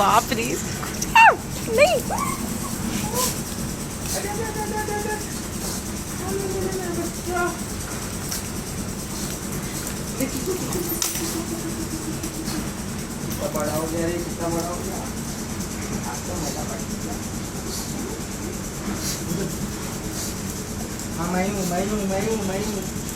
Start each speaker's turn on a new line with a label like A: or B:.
A: बाप रे नहीं
B: बड़ा हो गया, कितना बड़ा हो गया। आपको मजा पड़ गया। हाँ मैं हूँ।